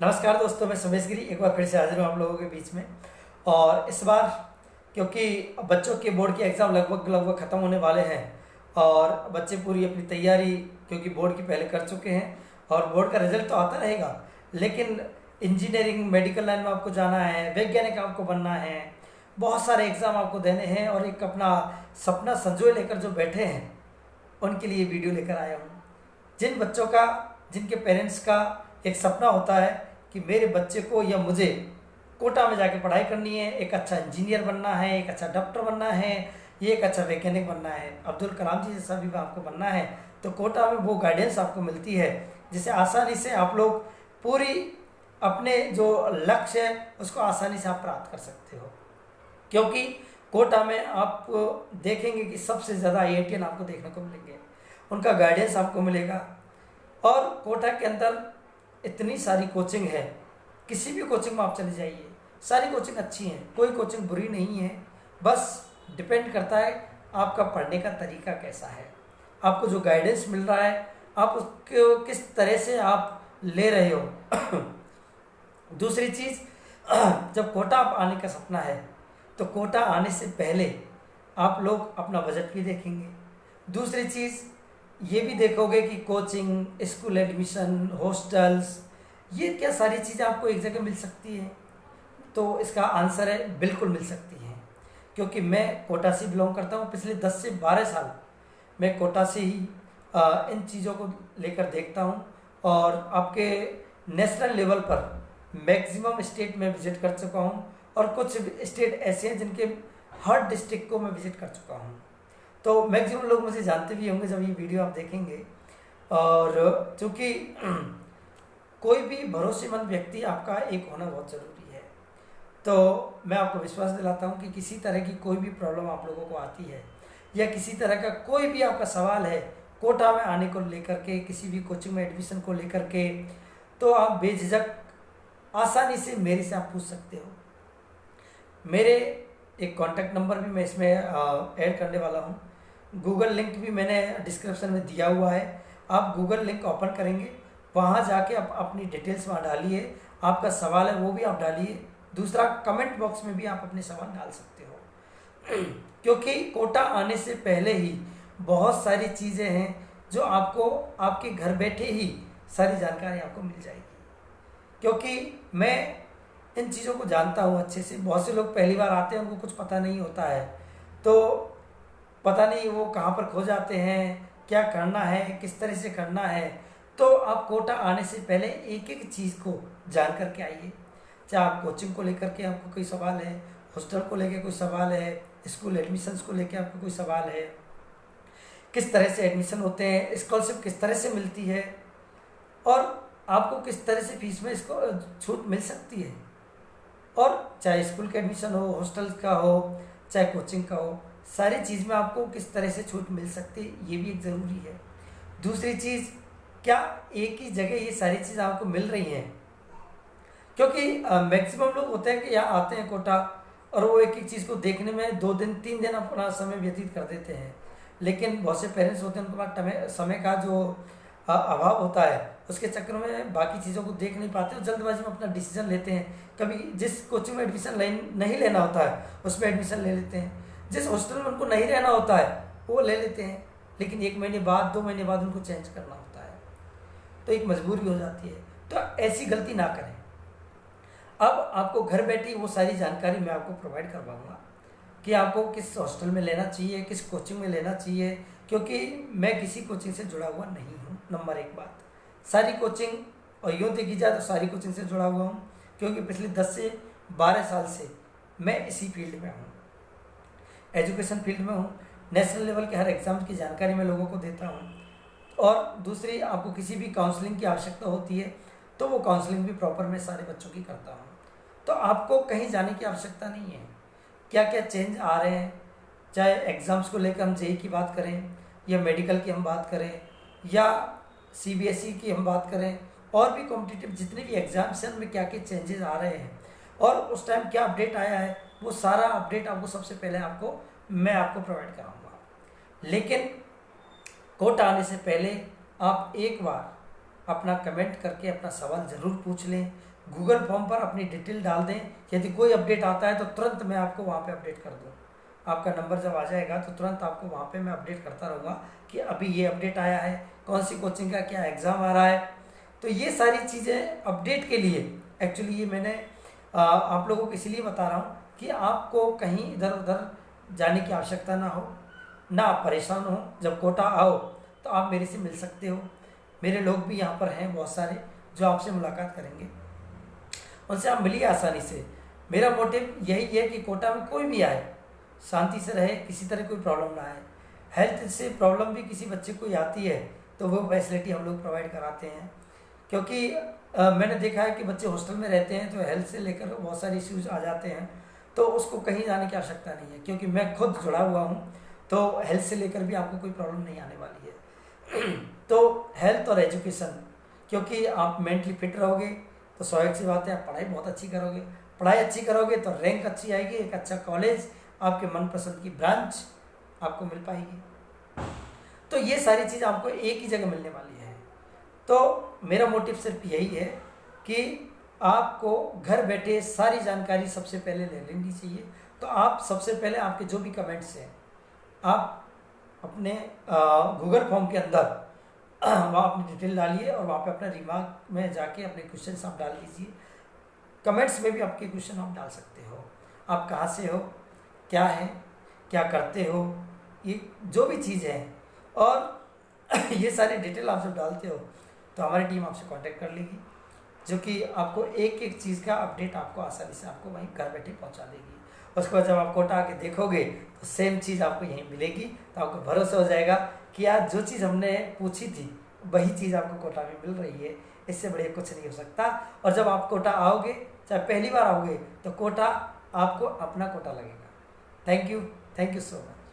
नमस्कार दोस्तों, मैं सुमेश गिरी एक बार फिर से हाजिर हूँ आप लोगों के बीच में। और इस बार क्योंकि बच्चों के बोर्ड के एग्ज़ाम लगभग लगभग ख़त्म होने वाले हैं और बच्चे पूरी अपनी तैयारी क्योंकि बोर्ड की पहले कर चुके हैं और बोर्ड का रिजल्ट तो आता रहेगा, लेकिन इंजीनियरिंग मेडिकल लाइन में आपको जाना है, वैज्ञानिक आपको बनना है, बहुत सारे एग्ज़ाम आपको देने हैं और एक अपना सपना संजोए लेकर जो बैठे हैं उनके लिए वीडियो लेकर आया हूँ। जिन बच्चों का, जिनके पेरेंट्स का एक सपना होता है कि मेरे बच्चे को या मुझे कोटा में जाके पढ़ाई करनी है, एक अच्छा इंजीनियर बनना है, एक अच्छा डॉक्टर बनना है, ये एक अच्छा वैज्ञानिक बनना है, अब्दुल कलाम जी जैसा भी आपको बनना है, तो कोटा में वो गाइडेंस आपको मिलती है जिसे आसानी से आप लोग पूरी अपने जो लक्ष्य है उसको आसानी से आप प्राप्त कर सकते हो। क्योंकि कोटा में आप देखेंगे कि सबसे ज़्यादा IITian आपको देखने को मिलेंगे, उनका गाइडेंस आपको मिलेगा। और कोटा के अंदर इतनी सारी कोचिंग है, किसी भी कोचिंग में आप चले जाइए, सारी कोचिंग अच्छी हैं, कोई कोचिंग बुरी नहीं है। बस डिपेंड करता है आपका पढ़ने का तरीका कैसा है, आपको जो गाइडेंस मिल रहा है आप उसको किस तरह से आप ले रहे हो। दूसरी चीज़, जब कोटा आप आने का सपना है तो कोटा आने से पहले आप लोग अपना बजट भी देखेंगे। दूसरी चीज़ ये भी देखोगे कि कोचिंग, स्कूल एडमिशन, हॉस्टल्स, ये क्या सारी चीज़ें आपको एक जगह मिल सकती हैं। तो इसका आंसर है बिल्कुल मिल सकती हैं, क्योंकि मैं कोटा से बिलोंग करता हूँ। पिछले 10 से 12 साल मैं कोटा से ही इन चीज़ों को लेकर देखता हूँ और आपके नेशनल लेवल पर मैक्सिमम स्टेट में विजिट कर चुका हूँ और कुछ स्टेट ऐसे हैं जिनके हर डिस्ट्रिक्ट को मैं विजिट कर चुका हूँ। तो मैक्सिमम लोग मुझे जानते भी होंगे जब ये वीडियो आप देखेंगे। और चूँकि कोई भी भरोसेमंद व्यक्ति आपका एक होना बहुत ज़रूरी है, तो मैं आपको विश्वास दिलाता हूँ कि किसी तरह की कोई भी प्रॉब्लम आप लोगों को आती है या किसी तरह का कोई भी आपका सवाल है कोटा में आने को लेकर के, किसी भी कोचिंग में एडमिशन को लेकर के, तो आप बेझिझक आसानी से मेरे से आप पूछ सकते हो। मेरे एक कॉन्टैक्ट नंबर भी मैं इसमें ऐड करने वाला हूँ, गूगल लिंक भी मैंने डिस्क्रिप्शन में दिया हुआ है। आप गूगल लिंक ओपन करेंगे, वहाँ जाके आप अपनी डिटेल्स वहाँ डालिए, आपका सवाल है वो भी आप डालिए। दूसरा, कमेंट बॉक्स में भी आप अपने सवाल डाल सकते हो। क्योंकि कोटा आने से पहले ही बहुत सारी चीज़ें हैं जो आपको आपके घर बैठे ही सारी जानकारी आपको मिल जाएगी। क्योंकि मैं इन चीज़ों को जानता हूँ अच्छे से। बहुत से लोग पहली बार आते हैं, उनको कुछ पता नहीं होता है, तो पता नहीं वो कहाँ पर खो जाते हैं, क्या करना है, किस तरह से करना है। तो आप कोटा आने से पहले एक एक चीज़ को जान करके आइए। चाहे आप कोचिंग को लेकर के आपको कोई सवाल है, हॉस्टल को लेकर कोई सवाल है, स्कूल एडमिशन्स को लेकर आपको कोई सवाल है, किस तरह से एडमिशन होते हैं, स्कॉलरशिप किस तरह से मिलती है और आपको किस तरह से फीस में इसको छूट मिल सकती है, और चाहे स्कूल का एडमिशन हो, हॉस्टल का हो, चाहे कोचिंग का हो, सारी चीज़ में आपको किस तरह से छूट मिल सकती है, ये भी एक ज़रूरी है। दूसरी चीज़, क्या एक ही जगह ये सारी चीज़ आपको मिल रही हैं। क्योंकि मैक्सिमम लोग होते हैं कि यहाँ आते हैं कोटा और वो एक एक चीज़ को देखने में 2 दिन 3 दिन अपना समय व्यतीत कर देते हैं, लेकिन बहुत से पेरेंट्स होते हैं उनके पास समय का जो अभाव होता है, उसके चक्कर में बाकी चीज़ों को देख नहीं पाते और जल्दबाजी में अपना डिसीजन लेते हैं। कभी जिस कोचिंग में एडमिशन नहीं लेना होता है उसमें एडमिशन ले लेते हैं, जिस हॉस्टल में उनको नहीं रहना होता है वो ले लेते हैं, लेकिन 1 महीने बाद 2 महीने बाद उनको चेंज करना होता है, तो एक मजबूरी हो जाती है। तो ऐसी गलती ना करें। अब आपको घर बैठी वो सारी जानकारी मैं आपको प्रोवाइड करवाऊँगा कि आपको किस हॉस्टल में लेना चाहिए, किस कोचिंग में लेना चाहिए, क्योंकि मैं किसी कोचिंग से जुड़ा हुआ नहीं हूँ। नंबर 1 बात, सारी कोचिंग, और यूँ देखी जाए तो सारी कोचिंग से जुड़ा हुआ हूँ, क्योंकि पिछले 10 से 12 साल से मैं इसी फील्ड में हूँ, एजुकेशन फील्ड में हूँ। नेशनल लेवल के हर एग्ज़ाम की जानकारी मैं लोगों को देता हूँ। और दूसरी, आपको किसी भी काउंसलिंग की आवश्यकता होती है तो वो काउंसलिंग भी प्रॉपर मैं सारे बच्चों की करता हूँ। तो आपको कहीं जाने की आवश्यकता नहीं है। क्या क्या चेंज आ रहे हैं, चाहे एग्ज़ाम्स को लेकर हम JEE की बात करें या मेडिकल की हम बात करें या CBSE की हम बात करें, और भी कॉम्पिटिटिव जितने भी एग्ज़ाम्स हैं उनमें क्या क्या चेंजेस आ रहे हैं और उस टाइम क्या अपडेट आया है, वो सारा अपडेट आपको सबसे पहले मैं आपको प्रोवाइड कराऊँगा। लेकिन कोटा आने से पहले आप एक बार अपना कमेंट करके अपना सवाल ज़रूर पूछ लें। गूगल फॉर्म पर अपनी डिटेल डाल दें, यदि कोई अपडेट आता है तो तुरंत मैं आपको वहाँ पे अपडेट कर दूँ। आपका नंबर जब आ जाएगा तो तुरंत आपको वहाँ पे मैं अपडेट करता रहूँगा कि अभी ये अपडेट आया है, कौन सी कोचिंग का क्या एग्ज़ाम आ रहा है। तो ये सारी चीज़ें अपडेट के लिए एक्चुअली ये मैंने आप लोगों को इसलिए बता रहा हूँ कि आपको कहीं इधर उधर जाने की आवश्यकता ना हो, ना आप परेशान हो। जब कोटा आओ तो आप मेरे से मिल सकते हो। मेरे लोग भी यहाँ पर हैं बहुत सारे जो आपसे मुलाकात करेंगे, उनसे आप मिलिए आसानी से। मेरा मोटिव यही है कि कोटा में कोई भी आए शांति से रहे, किसी तरह कोई प्रॉब्लम ना आए। हेल्थ से प्रॉब्लम भी किसी बच्चे को आती है तो वो फैसिलिटी हम लोग प्रोवाइड कराते हैं, क्योंकि मैंने देखा है कि बच्चे हॉस्टल में रहते हैं तो हेल्थ से लेकर बहुत सारे इश्यूज आ जाते हैं, तो उसको कहीं जाने की आवश्यकता नहीं है, क्योंकि मैं खुद जुड़ा हुआ हूँ। तो हेल्थ से लेकर भी आपको कोई प्रॉब्लम नहीं आने वाली है। तो हेल्थ और एजुकेशन, क्योंकि आप मेंटली फिट रहोगे तो स्वाभाविक सी बात है आप पढ़ाई बहुत अच्छी करोगे, पढ़ाई अच्छी करोगे तो रैंक अच्छी आएगी, एक अच्छा कॉलेज, आपके मनपसंद की ब्रांच आपको मिल पाएगी। तो ये सारी चीज़ आपको एक ही जगह मिलने वाली है। तो मेरा मोटिव सिर्फ यही है कि आपको घर बैठे सारी जानकारी सबसे पहले ले लेनी चाहिए। तो आप सबसे पहले आपके जो भी कमेंट्स हैं आप अपने गूगल फॉर्म के अंदर वहाँ अपनी डिटेल डालिए और वहाँ पे अपना रिमार्क में जाके अपने क्वेश्चन आप डाल दीजिए। कमेंट्स में भी आपके क्वेश्चन आप डाल सकते हो, आप कहाँ से हो, क्या है, क्या करते हो, ये जो भी चीज़ है। और ये सारी डिटेल आप जब डालते हो तो हमारी टीम आपसे कांटेक्ट कर लेगी, जो कि आपको एक एक चीज़ का अपडेट आपको आसानी से आपको वहीं घर बैठे पहुंचा देगी। उसके बाद जब आप कोटा आके देखोगे तो सेम चीज़ आपको यहीं मिलेगी, तो आपको भरोसा हो जाएगा कि यार जो चीज़ हमने पूछी थी वही चीज़ आपको कोटा में मिल रही है, इससे बड़े कुछ नहीं हो सकता। और जब आप कोटा आओगे, चाहे पहली बार आओगे, तो कोटा आपको अपना कोटा लगेगा। Thank you so much.